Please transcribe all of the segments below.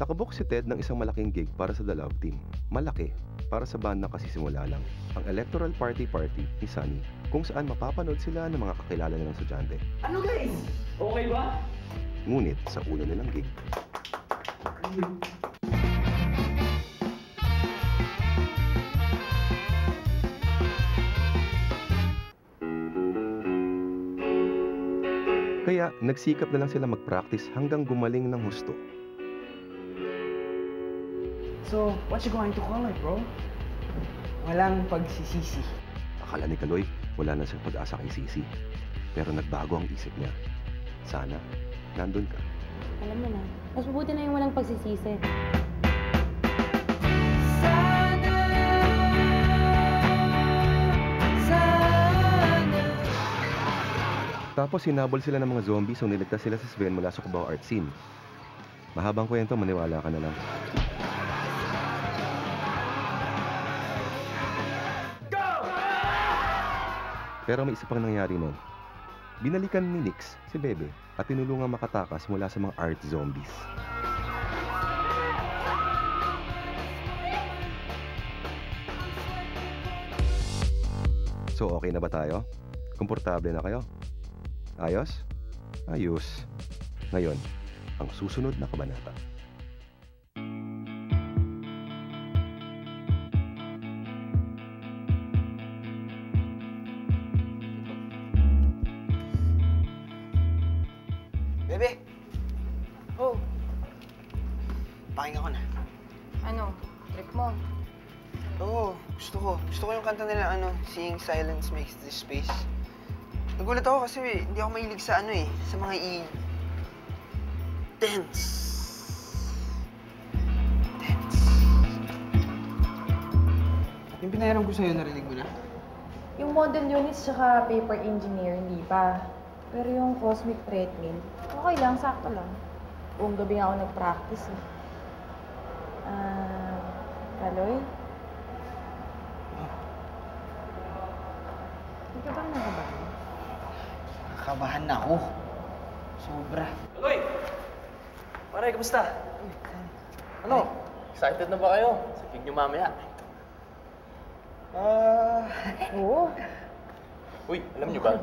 Nakabook si Ted ng isang malaking gig para sa The Love Team. Malaki, para sa band na kasisimula lang. Ang Electoral Party Party ni Sunny, kung saan mapapanood sila ng mga kakilala nilang estudyante. Ano guys? Okay ba? Ngunit sa una nilang gig, kaya nagsikap na lang sila mag-practice hanggang gumaling ng husto. So, what you going to call it, bro? Walang pagsisisi. Akala ni Kaloy, wala na siyang pag-asa kay Sisi. Pero nagbago ang isip niya. Sana, nandun ka. Alam mo na, mas mabuti na yung walang pagsisisi. Tapos hinabol sila ng mga zombies nung niligtas sila sa Sven mula sa Cubao art scene. Mahabang kwento, maniwala ka na lang. Pero may isa pang nangyari nun. Binalikan ni Nix si Bebe at tinulungan makatakas mula sa mga art zombies. So okay na ba tayo? Komportable na kayo? Ayos? Ayos. Ngayon, ang susunod na kabanata. Bebe! Oh! Pakinggan ko na. Ano? Trip mo? Oo, gusto ko. Gusto ko yung kanta nila, Seeing Silence Makes This Space. Nagulat ako kasi hindi ako mahilig sa sa mga tense. Tense. Yung pinahiram ko sa'yo, narinig mo na? Yung model units tsaka paper engineer, hindi pa. Pero yung cosmic treadmill, okay lang, sakto lang. Buong gabi nga ako nag-practice eh. Kaloy? Hindi ka bang nakabahan? Nakabahan na ako. Sobra. Aloy! Pare, kamusta? Ano? Excited na ba kayo? Sa gig niyo mamaya. Oo. Uy, alam niyo ba?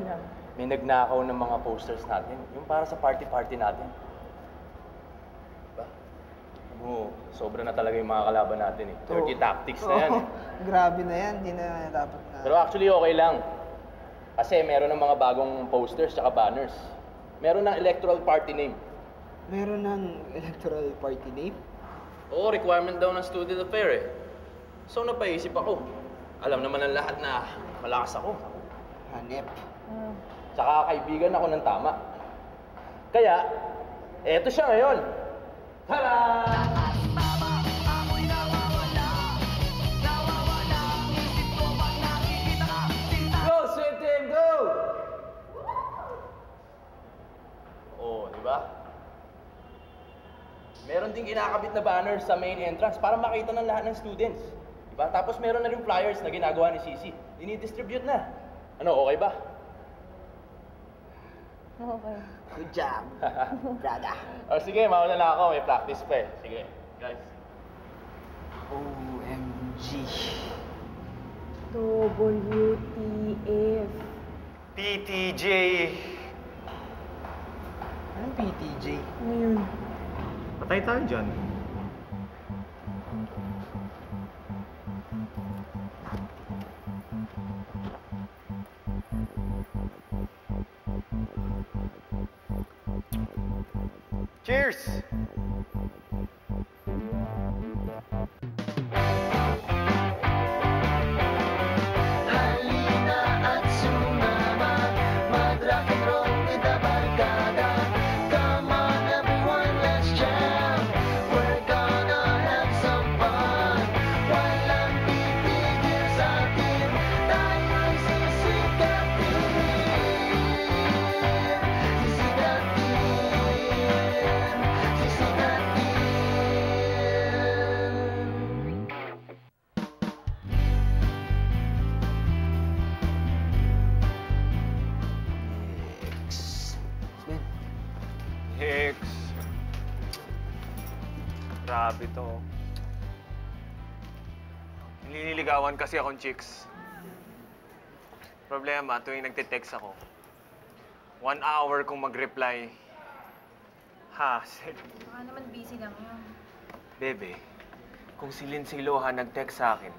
May nagnakaw ng mga posters natin. Yung para sa party-party natin. Diba? Sobra na talaga yung mga kalaban natin eh. Dirty tactics na yan eh. Grabe na yan. Hindi na dapat na... Pero actually okay lang. Kasi meron ng mga bagong posters tsaka banners. Meron ng electoral party name. Meron ng electoral party name? Oo, requirement daw ng student affair eh. So napaisip ako. Alam naman ng lahat na malakas ako. Hanep. Tsaka kaibigan ako ng tama. Kaya, eto siya ngayon. Tada! Go, sweet team, go! Oh, di ba? Meron ding kinakabit na banner sa main entrance para makita ng lahat ng students. Di ba? Tapos meron na rin flyers na ginagawa ni Sisi. Dinidistribute na. Ano, okay ba? Okay. Good job, brother. O sige, mauna na ako. May practice pa eh. Sige, guys. OMG. WTF. PTJ. Anong PTJ? Ano yun? Patay tayo dyan. Cheers! Grabe to. Nililigawan kasi akong chicks. Problema, tuwing nagte-text ako, 1 hour kung mag-reply. Hassle. Baka naman busy lang yun. Bebe, kung si Lindsay Lohan nag-text sa akin,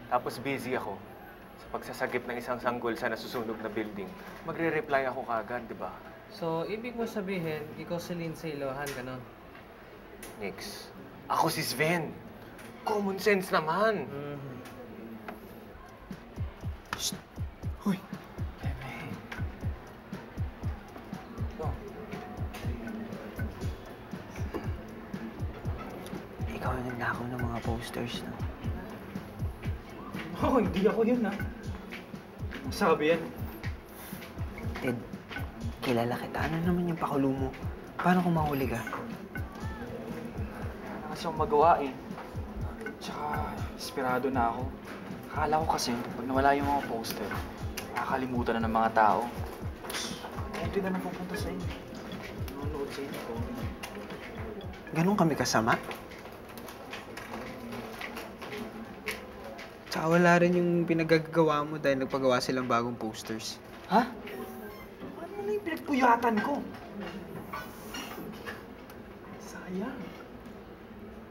tapos busy ako sa pagsasagip ng isang sanggol sa nasusunog na building, magre-reply ako kagad, di ba? So, ibig mo sabihin, ikaw si Lindsay Lohan, gano'n? Nix, ako si Sven. Common sense naman. Shh! Hoy! Bebe. Oh. Ikaw yung nagnakaw ng mga posters, no? Oh, hindi ako yun, Sabi yan. Ted, kilala kita. Ano naman yung pakulo mo? Paano kung mahuli ka? Wala kasi akong magawa eh. Tsaka, inspirado na ako. Akala ko kasi, pag nawala yung mga poster, makakalimutan na ng mga tao. Hindi na napupunta sa inyo. Nanonood sa inyo. Ganon kami kasama? Tsaka wala rin yung pinagagawa mo dahil nagpagawa silang bagong posters. Ha? Ano na yung pinagpuyatan ko? Sayang.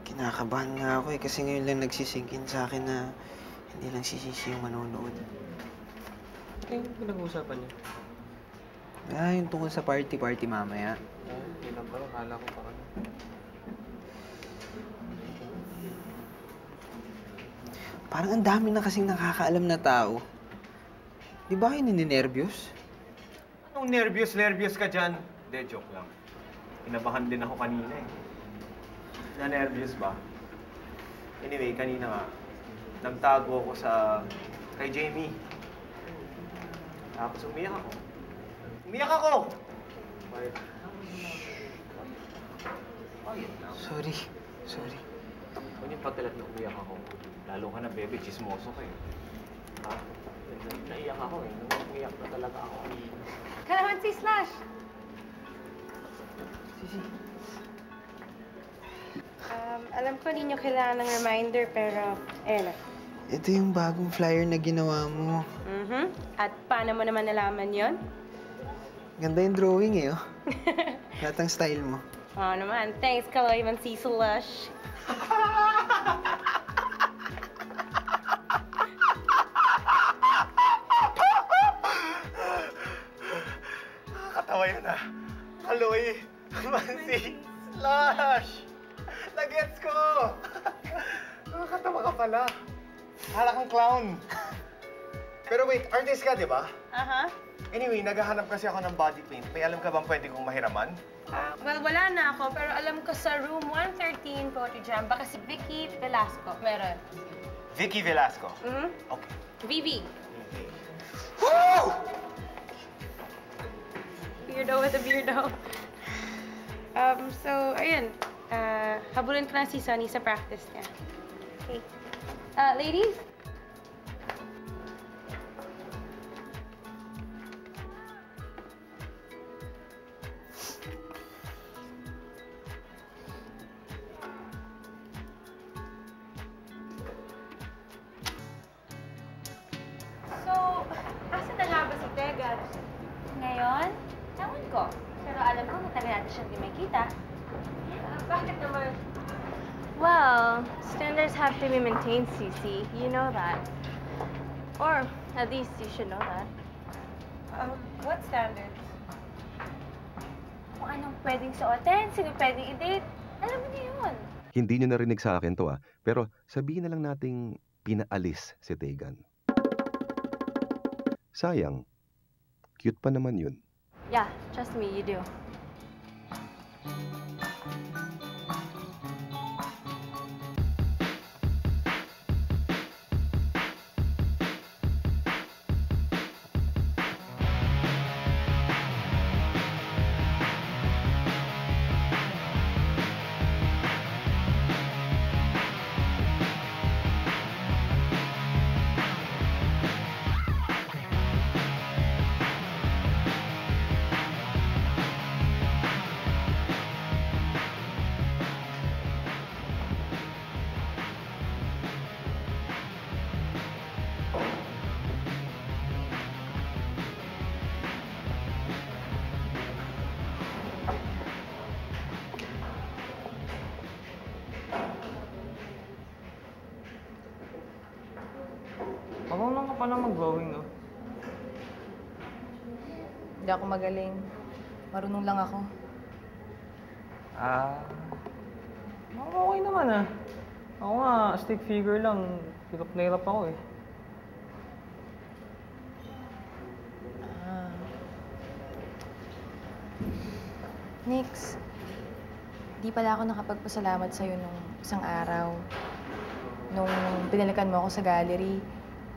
Kinakabahan nga ako kasi ngayon lang nagsisingkin sa akin na hindi lang si Sisi yung manonood. Ano yung pinag-uusapan niyo? Yung tungkol sa party-party mamaya. Hindi lang pala, kala ko parang... Parang ang dami na kasing nakakaalam na tao. Di ba kayo nininervyos? Anong nervyos ka dyan? Hindi, joke lang. Kinabahan din ako kanina eh. Na-nervyos ba? Anyway, kanina nga, nagtago ako kay Jamie. Tapos umiyak ako. Umiyak ako! Quiet. Quiet lang. Sorry. Huwag yung pagkalat na umiyak ako. Lalo ka na, bebe, chismoso ka eh. Ha? Naiyak ako eh. Umiyak na talaga ako. Kalamansi Slash! Alam ko hindi nyo kailangan ng reminder, pero ayun na. Ito yung bagong flyer na ginawa mo. At paano mo naman nalaman yon? Ganda yung drawing eh, oh. Lahat ang style mo. Oo naman. Thanks, Kalamansi Slash. Nakakatawa yun ah. Kaloy, Mansi, Slash! Nagets ko! Nakakatawa ka pala. Hala kang clown. Pero wait, artist ka, di ba? Aha. Anyway, naghahanap kasi ako ng body paint. May alam ka bang pwede kong mahiraman? Well, wala na ako, pero alam ko sa room 113 Poetry Jam, baka si Vicky Velasco. Meron. Vicky Velasco. Okay. Vivi. Woo! Weirdo with a beardo. So, ayun. Habulin ko na si Sunny sa practice niya. Okay. Ladies? So, asan na nga ba si Tegan? Ngayon? Ewan ko. Pero alam ko matagal natin siyang di makita. Bakit naman? Well, standards have to be maintained, Cece. You know that. Or, at least you should know that. What standards? Kung anong pwedeng suotin, sino pwedeng i-date, alam mo na yun. Hindi nyo narinig sa akin to pero sabihin na lang nating pinaalis si Tegan. Sayang, cute pa naman yun. Yeah, trust me, you do. ka na mag-rowing, no? Hindi ako magaling. Marunong lang ako. Okay naman ah. Ako nga, stick figure lang. Hirap na hirap ako eh. Nix, di pala ako nakapagpasalamat sa'yo nung isang araw. Nung pinalikan mo ako sa gallery,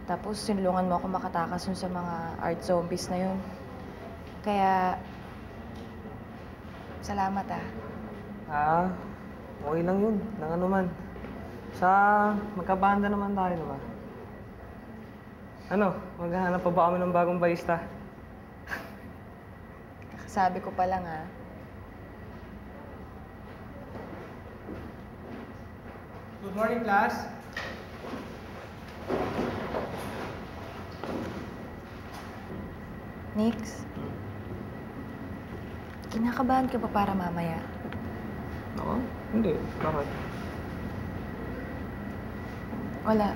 tapos sinulungan mo ako makatakas dun sa mga art zombies na yun. Kaya, salamat ah. Okay lang yun. Nang ano man. Sa magkabanda naman tayo, diba? Ano, maghahanap pa ba kami ng bagong barista? Kakasabi ko pa lang ah. Good morning, class. Nix, kinakabahan ka pa para mamaya? Ako? Hindi. Bakit? Wala.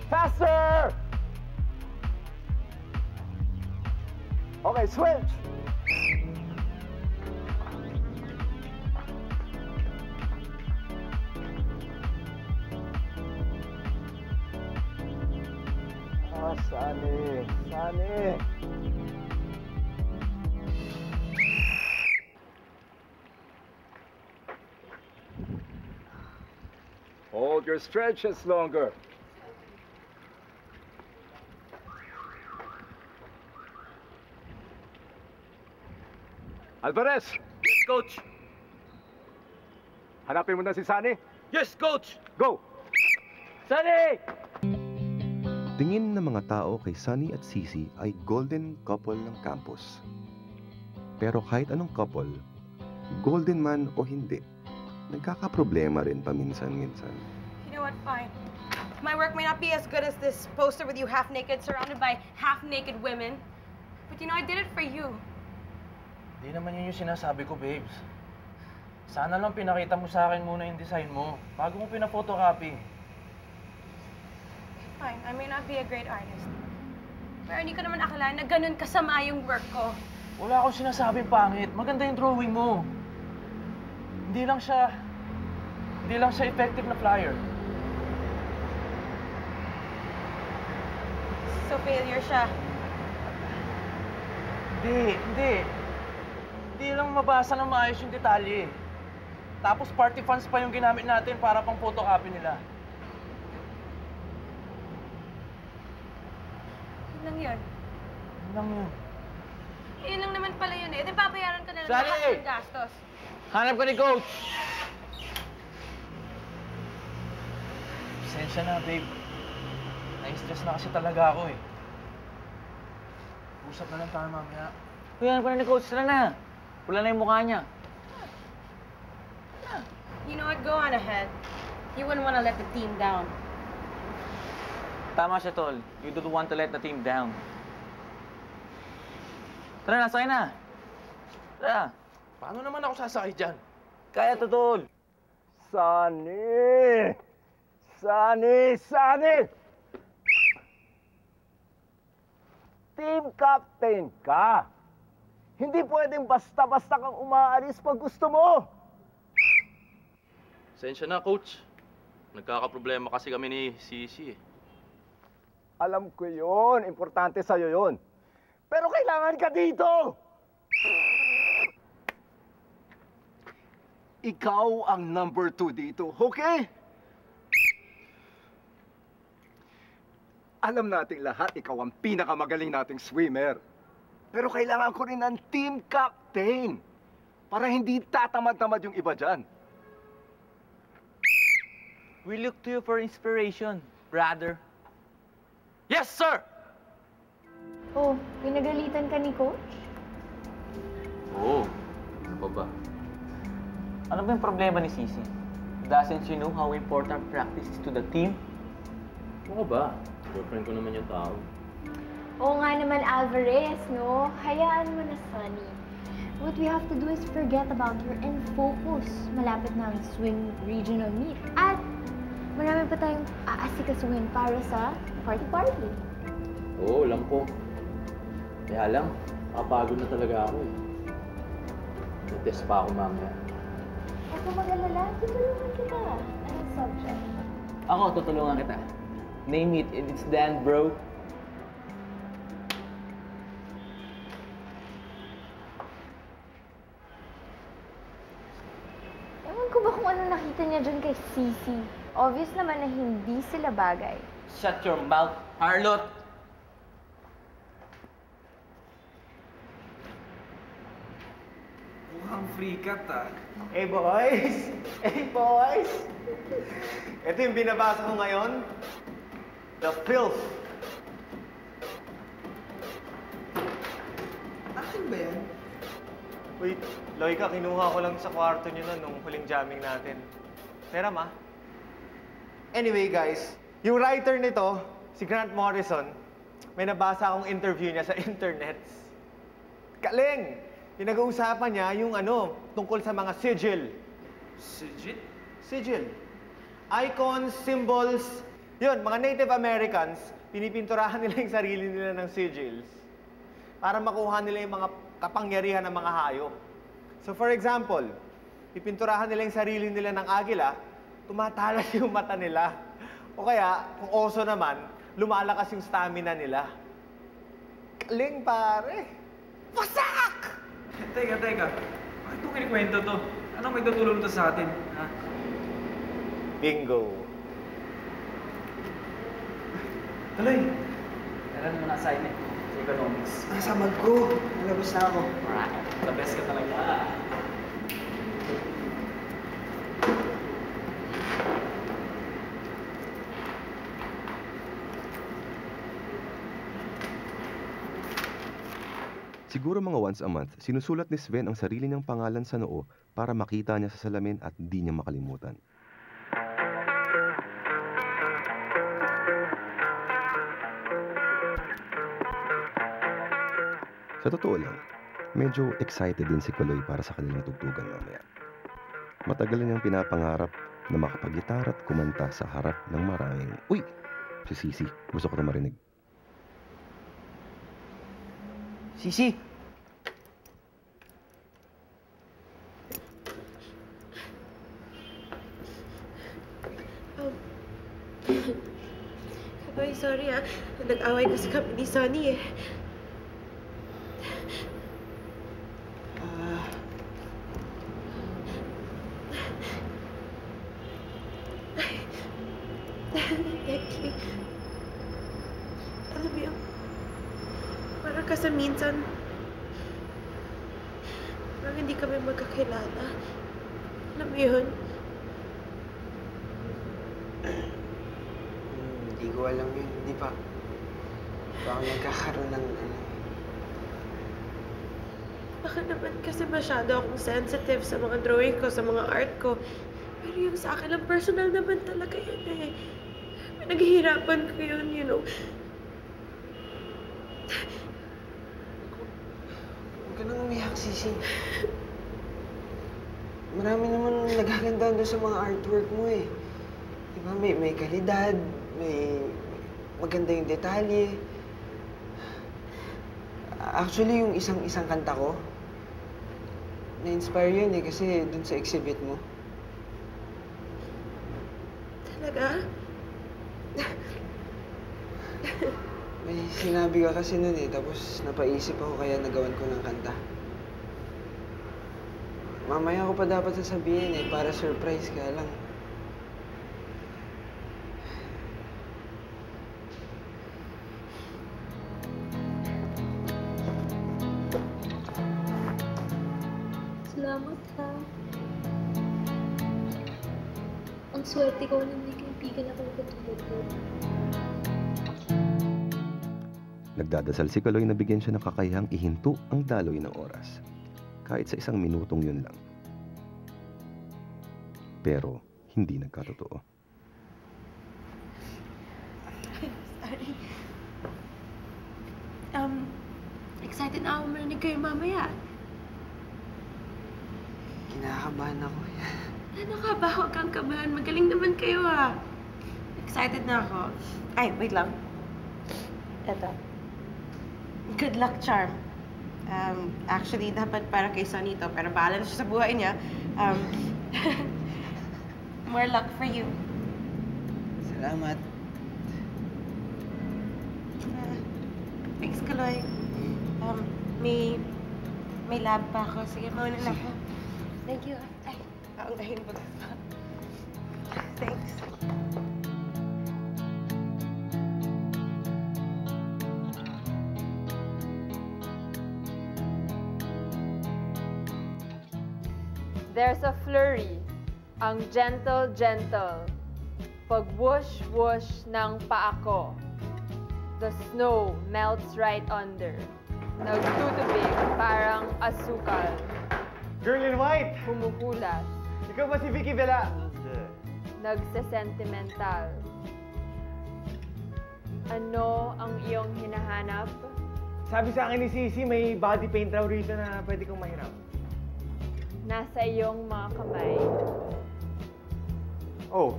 Faster! Okay, switch! Sani! Hold your stretches longer. Alvarez! Yes, coach! Hanapin mo na si Sani. Yes, coach! Go! Sunny! Tingin ng mga tao kay Sunny at Cici ay golden couple ng campus. Pero kahit anong couple, golden man o hindi, nagkakaproblema rin paminsan-minsan. You know what? Fine. My work may not be as good as this poster with you half-naked, surrounded by half-naked women. But you know, I did it for you. Di naman yun yung sinasabi ko, babes. Sana lang pinakita mo sa akin muna yung design mo, bago mo pina-photocopy. Fine, I may not be a great artist. Pero hindi ko naman akalain na ganun kasama yung work ko. Wala akong sinasabing pangit. Maganda yung drawing mo. Hindi lang siya effective na flyer. So failure siya. Hindi. Hindi lang mabasa ng maayos yung detalye. Tapos party funds pa yung ginamit natin para pang photocopy nila. Yun lang yun. Yun lang yun. Yun lang naman pala yun eh. Di babayaran ka na lang Sunny! lahat ng gastos. Hanap ka ni Coach! Pasensya na, babe. Na-stress na kasi talaga ako eh. Usap na lang tayo mamaya. Kuya, hanap ka na ni Coach. Tara na. Pula na yung mukha niya. You know what? Go on ahead. You wouldn't want to let the team down. Tama siya, Tol. You don't want to let the team down. Tara na, sakay na. Tara. Paano naman ako sasakay dyan? Kaya to, Tol. Sani! Team captain ka. Hindi pwedeng basta-basta kang umaalis pag gusto mo. Pasensya na, Coach. Nagkakaproblema kasi kami ni Cici eh. Alam ko yun. Importante sa'yo yun. Pero kailangan ka dito! Ikaw ang number 2 dito, okay? Alam nating lahat, ikaw ang pinakamagaling nating swimmer. Pero kailangan ko rin ng team captain para hindi tatamad-tamad yung iba dyan. We look to you for inspiration, brother. Yes, sir! Oh, pinagalitan ka ni Coach? Oo. Ano pa ba? Ano ba yung problema ni Cici? Doesn't she know how important practice is to the team? Ano ba? Girlfriend ko naman yung tao. Oo nga naman, Alvarez, no? Hayaan mo na, Sunny. What we have to do is forget about her and focus. Malapit na ang swim regional meet. At marami pa tayong aasikasuhin para sa party-party. Oo, alam ko. Kaya lang, kapagod na talaga ako eh. Natest pa ako mamaya. Huwag ka mag-alala, tutulungan kita. Anong subject? Ako, tutulungan kita. Name it, it's Dan, bro. Ewan ko ba kung ano nakita niya dyan kay Cici? Obvious naman na hindi sila bagay. Shut your mouth, Harlot! Mukhang free cut, ah. Hey, boys! Hey, boys! Ito yung binabasa ko ngayon. The Filth. Akin ba yan? Wait, Loika, kinuha ko lang sa kwarto niyo nun nung huling jamming natin. Pera, ma? Anyway, guys, yung writer nito, si Grant Morrison, may nabasa akong interview niya sa internet. Galing! Pinag-uusapan niya yung tungkol sa mga sigil. Sigil? Sigil. Icons, symbols. Yun, mga Native Americans, pinipinturahan nila yung sarili nila ng sigils para makuha nila yung mga kapangyarihan ng mga hayop. So for example, pipinturahan nila yung sarili nila ng agila, tumatalas yung mata nila. O kaya, kung oso naman, lumalakas yung stamina nila. Galing, pare! Wasak! Teka. Bakit mo kinikwento to? Anong may tutulong to sa atin? Ha? Bingo! Tuloy! Kailan mo na-assignment sa economics? Nasa mag ko. Nalabas na ako. Alright. The best ka talaga. Siguro mga once a month, sinusulat ni Sven ang sarili niyang pangalan sa noo para makita niya sa salamin at di niya makalimutan. Sa totoo lang, medyo excited din si Kuloy para sa kanilang tugtugan mamaya. Matagal na niyang pinapangarap na makapag-gitara at kumanta sa harap ng maraming, "Uy! Si Cici, gusto ko ito marinig." Cici! Ay, sorry ah. Nag-away kasi kami ni Sunny eh. Eki, alam mo yun, parang kasi minsan, parang hindi kami magkakilala. Alam mo yun? Hindi ko alam yun. Hindi pa. Baka nagkakaroon ng Baka naman kasi masyado akong sensitive sa mga drawing ko, sa mga art ko. Pero yung sa akin lang, personal naman talaga yun eh. Naghihirapan ko yun, you know. Huwag ka nang umiyak, Cici. Marami naman nagaganda doon sa mga artwork mo eh. Diba, may kalidad, may maganda yung detalye. Actually, yung isang kanta ko, na-inspire yun eh kasi dun sa exhibit mo. Talaga? May sinabi ka kasi nun eh, tapos napaisip ako kaya nagawan ko ng kanta. Mamaya ko pa dapat sasabihin eh, para surprise ka lang. Salamat ha. Ang swerte ko na may kaibigan akong katulad ko. Nagdadasal si Kuloy na bigyan siya ng kakayahang ihinto ang daloy ng oras. Kahit sa 1 minutong yun lang. Pero hindi nagkatotoo. Sorry. Excited na ako marinig kayo mamaya. Kinakabahan ako. Ano ka ba? Huwag kang kabahan. Magaling naman kayo ah. Excited na ako. Ay, wait lang. Eto. Good luck charm. Actually, dapat para kay Sonny to, pero bahala na siya sa buhay niya. More luck for you. Salamat. Thanks, Kaloy. May lab pa ako. Sige, mauna na ako. Thank you. Ay, kaungahin ba? Thanks. There's a flurry, ang gentle-gentle. Pag-whoosh-whoosh ng paa ko. The snow melts right under. Nagtutubig parang asukal. Girl in white! Humuhulas. Ikaw ba si Vicky Vela? Nagsesentimental. Ano ang iyong hinahanap? Sabi sa akin ni Sisi, may body paint raw rito na pwede kong mahiram. Nasa iyong mga kamay. Oh,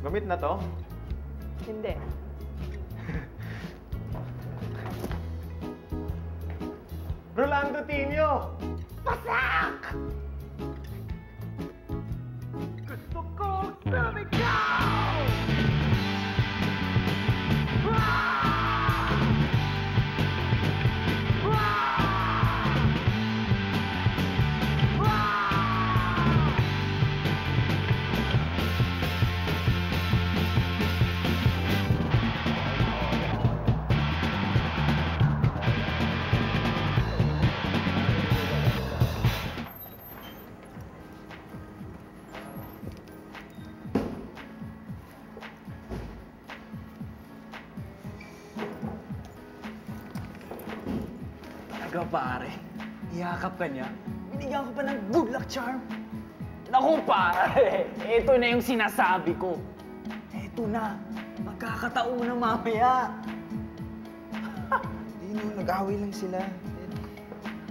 gamit na to? Hindi. Rolando Tino! Pasak! Gusto ko sumigaw! Talaga pare, iyakap ka niya. Binigyan ko pa ng good luck charm. Naku pare, ito na yung sinasabi ko. Ito na, magkakataon na mamaya. Hindi no, nag-away lang sila.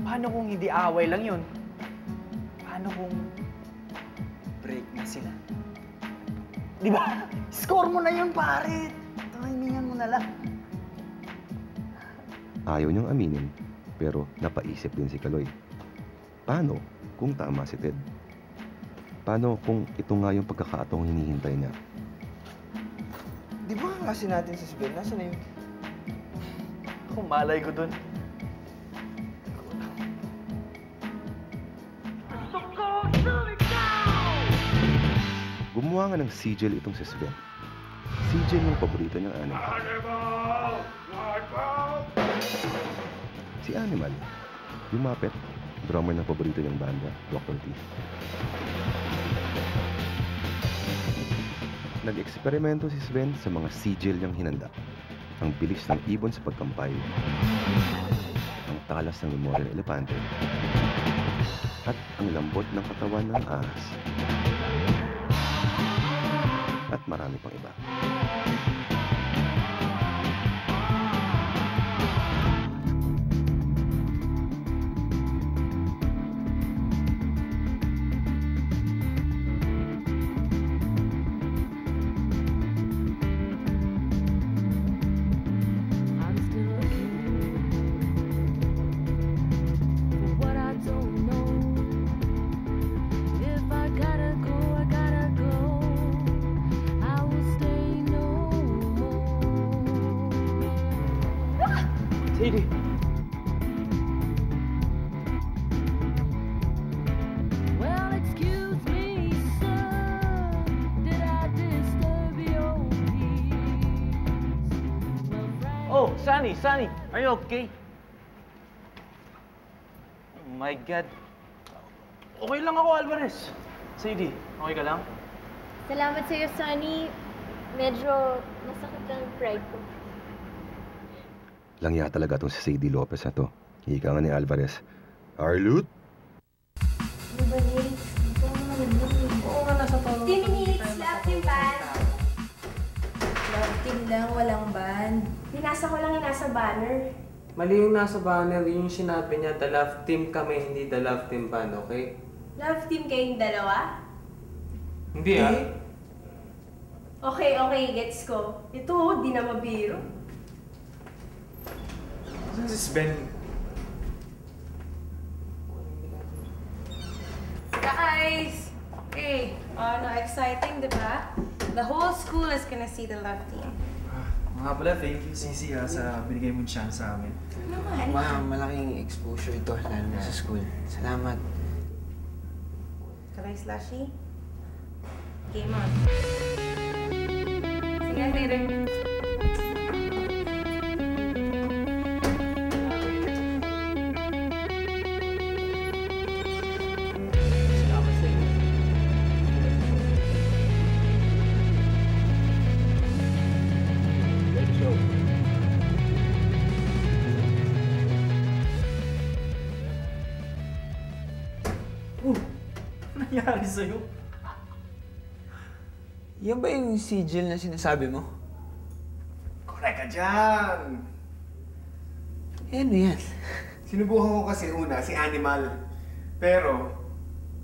Paano kung hindi away lang yun? Paano kung break na sila? Di ba? Score mo na yun pare. Timingan mo na lang. Ayaw niyang aminin, pero napaisip din si Kaloy. Paano kung tama si Ted? Paano kung ito nga yung pagkakataong hinihintay niya? Di ba kasi natin si Sven? Nasaan na yun? Kung malay ko dun. Gumawa nga ng sigil itong si Sven. Sigil yung paborito niyang anime. Si Animal, yung Muppet, drummer ng paborito niyang banda, Dr. T. Nag-eksperimento si Sven sa mga sigil niyang hinanda. Ang bilis ng ibon sa pagkampay, ang talas ng memorya ng elepante, at ang lambot ng katawan ng ahas. At marami pang iba. Sadie. Well, excuse me, sir. Did I disturb your peace? Oh, Sunny, are you okay? Oh my God. Okay lang ako, Alvarez. Sadie, okay ka lang? Salamat sa'yo, Sonny. Medyo masakit lang ang pride ko. Langya talaga itong si Sadie Lopez na to. Hika nga ni Alvarez. Arlut? Ano ba, Nate? Ito mo naman. Oo nga, nasa to. 10 minutes, love team band. Love team lang, walang band. Binasa ko lang yung nasa banner. Mali yung nasa banner, yun yung sinabi niya, the love team kami, hindi the love team band, okay? Love team kayong dalawa? Hindi ah. Okay, gets ko. Ito, di na mabiro. Saan si Ben? Guys! Okay, exciting, di ba? The whole school is gonna see the love team. Mga pala, thank you, Sisi, sa binigay mong chance sa amin. Naman. Malaking exposure ito, lalo na sa school. Salamat. Kalay slushy? Game on. See you guys later. Nangyari sa'yo? Yan ba yung sigil na sinasabi mo? Correct ka dyan! Ano yan? Sinubukan ko kasi una si Animal. Pero,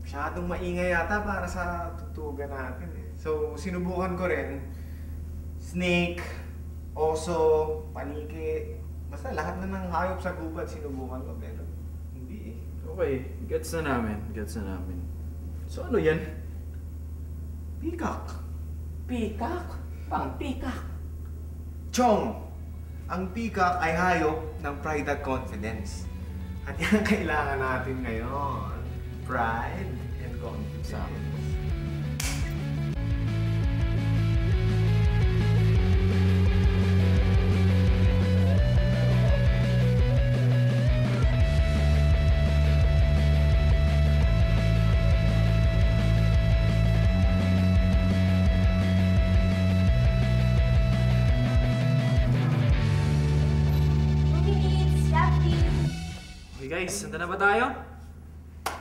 masyadong maingay yata para sa tutugan natin eh. So, sinubukan ko rin snake, oso, paniki. Basta lahat na ng hayop sa gubat sinubukan ko. Pero, hindi eh. Okay, gets na namin. So ano yan? Peacock. Peacock? Bakit peacock? Chong! Ang peacock ay hayop ng pride at confidence. At yan ang kailangan natin ngayon. Pride and confidence. Guys, handa na ba tayo?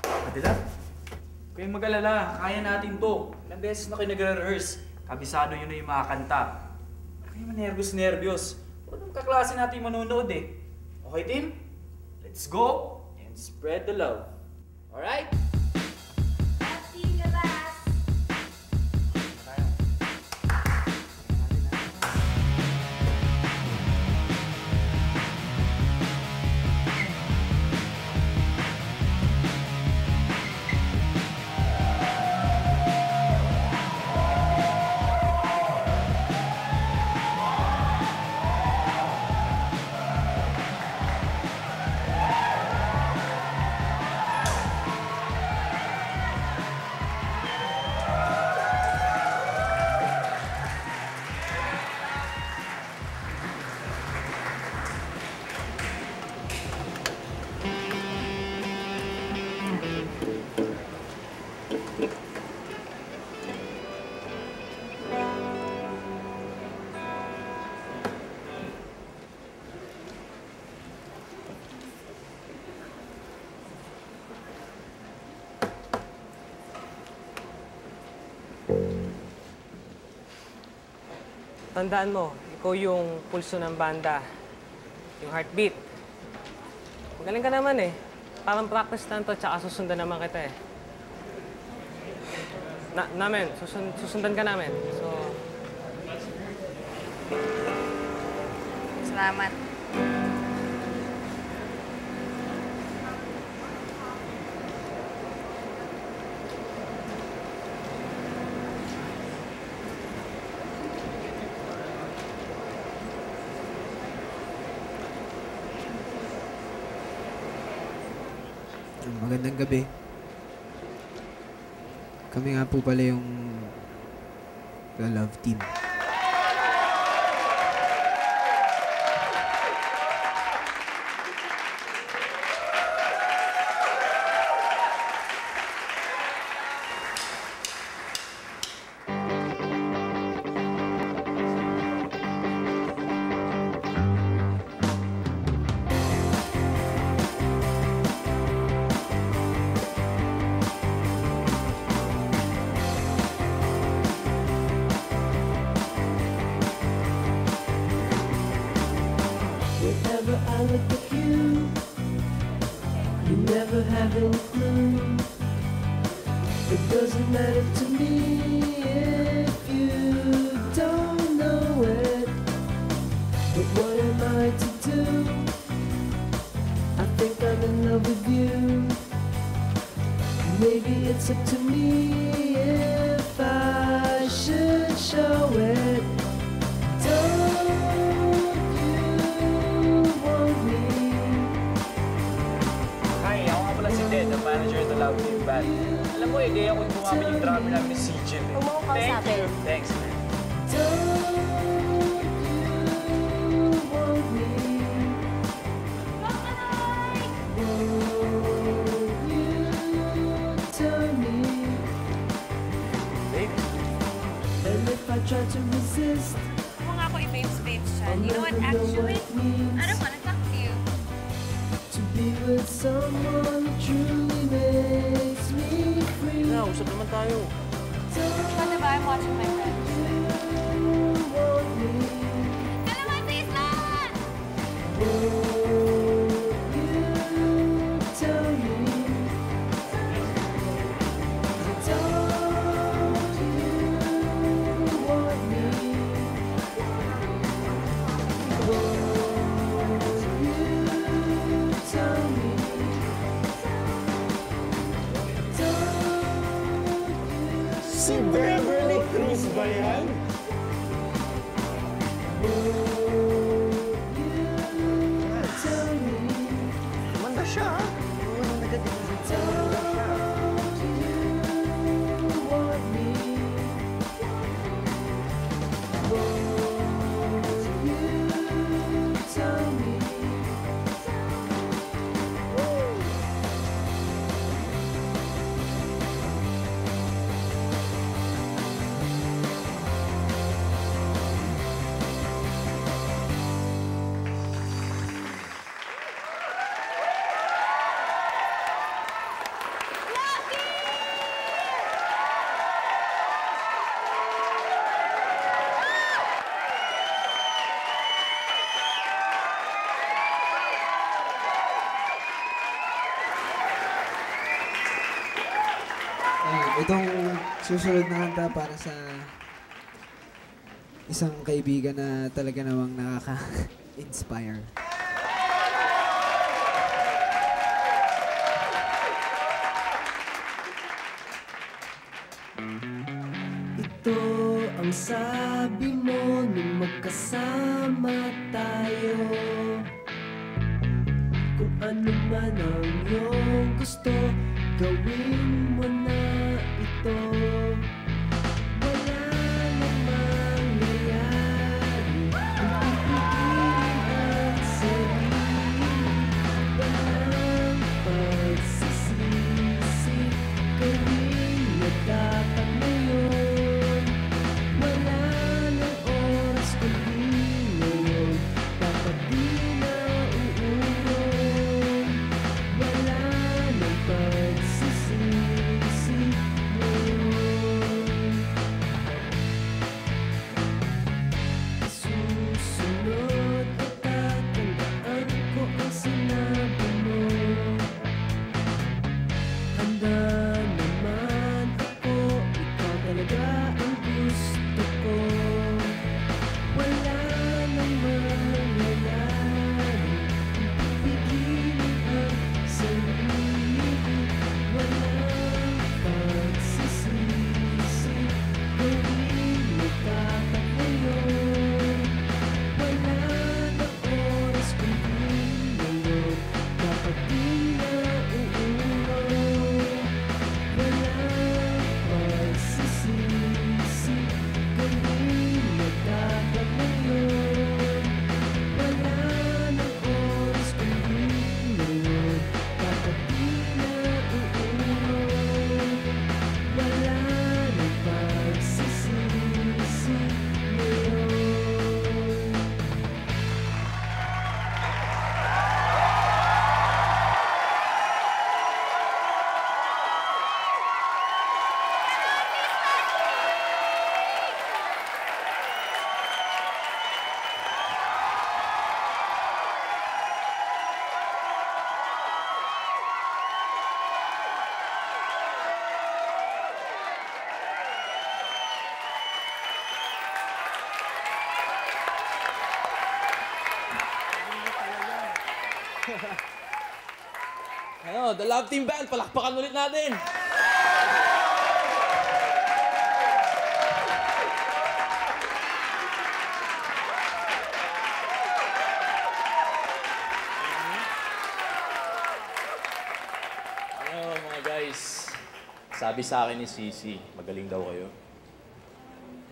Adila? Huwag kayong mag-alala, kaya natin to. Ilang beses na kayo nagre-rehearse. Kabisado yun na yung mga kanta. Huwag kayong nervyos. Anong kaklase natin manonood eh? Okay, team? Let's go and spread the love. Alright? Tandaan mo, ikaw yung pulso ng banda. Yung heartbeat. Magaling ka naman eh. Parang practice lang to, tsaka susundan naman kita eh. Susundan ka namin. So... Salamat. Magandang gabi. Kami nga po pala yung The Love Team. Whenever I look at you, you never have any clue. It doesn't matter to me if you don't know it. But what am I to do? I think I'm in love with you. Maybe it's up to me if I should show it. Don't you want me? Hi, ako nga pala si Ted, ang manager ng Love Team Band. Alam mo, idea ko yung bumami yung drummer namin ni CJ. Huwag mo akong kausapin. Thanks, man. Don't you want me? Won't you tell me? Babe. And if I try to resist, Kung ako i-babes siya. You know what, actually, I don't wanna talk to you. to be with someone who truly makes me free. Na, usap naman tayo. But diba, I'm watching my friends. Want me? Kalamansi Islan! Won't you tell me? Don't you want me? Won't you tell me? Si Beverly Cruz ba yan? Manda siya, ha? Unang nagkatigilan siya. Manda siya. Itong susunod na kanta para sa isang kaibigan na talaga namang nakaka-inspire. Ito ang sabi mo nung magkasama tayo. Kung ano man ang iyong gusto, gawin mo na ito. Wala namang nangyari kung pipiliin ang sarili. Walang pagsisisi, gawin na dapat ngayon. Wala nang oras kundi ngayon, dapat di na uurong. Wala nang pagsisisi ngayon. Ano, The Love Team Band, palakpakan ulit natin! Ano mga guys, sabi sa akin ni Sisi, magaling daw kayo.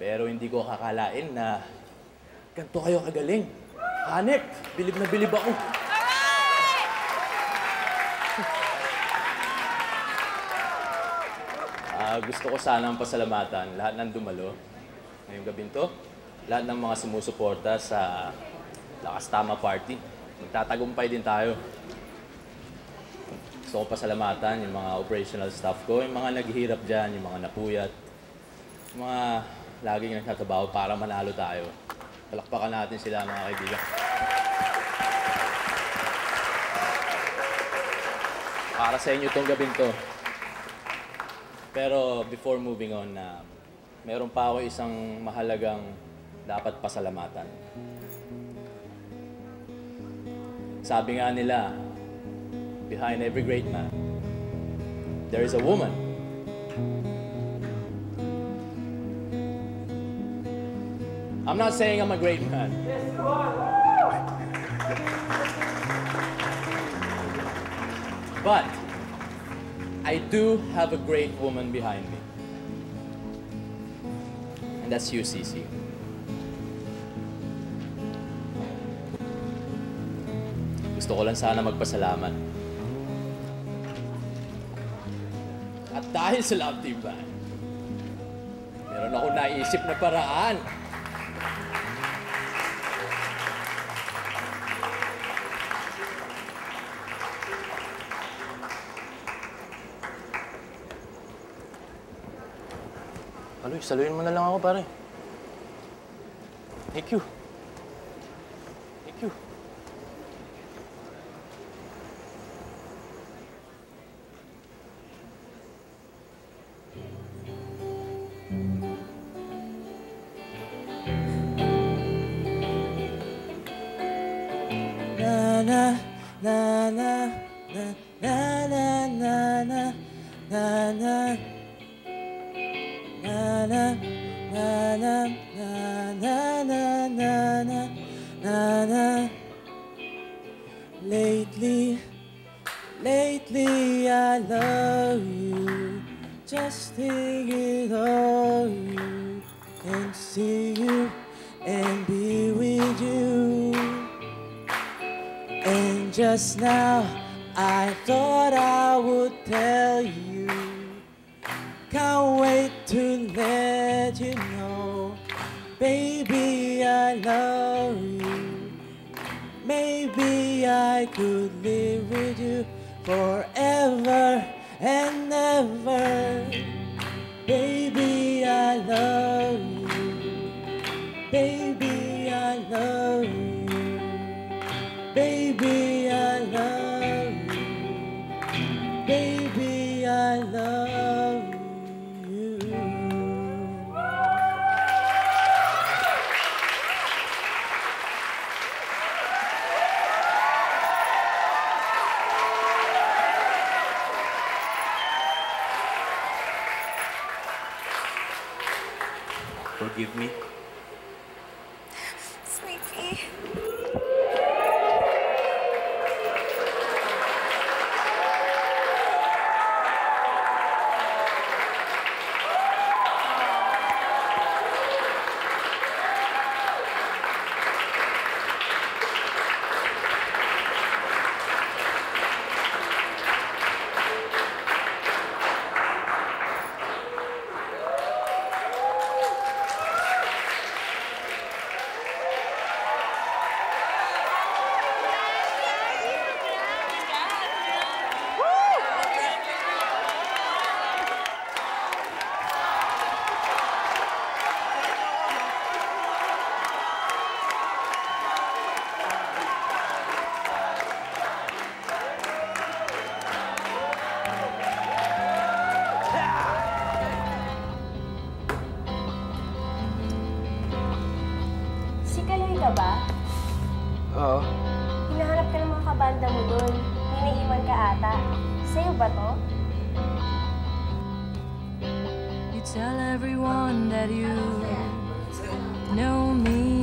Pero hindi ko kakalain na ganito kayo kagaling. Hanep, bilib na bilib ako. Gusto ko sanang pasalamatan lahat ng dumalo ngayong gabing to. Lahat ng mga sumusuporta sa Lakas Tama Party. Magtatagumpay din tayo. Gusto ko pasalamatan yung mga operational staff ko, yung mga naghihirap dyan, yung mga napuyat, yung mga laging nagtatrabaho para manalo tayo. Palakpakan natin sila, mga kaibigan. Para sa inyo itong gabing to. Pero before moving on, meron pa ako isang mahalagang dapat pasalamatan. Sabi nga nila, behind every great man, there is a woman. I'm not saying I'm a great man. Yes, you are. But I do have a great woman behind me. And that's you, Sisi. Gusto ko lang sana magpasalamat. At dahil sa Love Team Band, meron ako naisip na paraan. Aloy, saluhin mo na lang ako, pare. Thank you. Thank you. Na na na na na na na na na na na na na na na na na na na na. Lately I love you. Just think it all you and see you and be with you. And just now I thought I would tell you. Can't wait to let you know, baby, I love you. Maybe I could live with you forever and ever. Baby, I love you. Baby, I love you. Baby, I love you. Baby, I love you. Forgive me. Sweetie. banda mo dun. May naiwan ka ata. Sa'yo ba to? You tell everyone that you know me.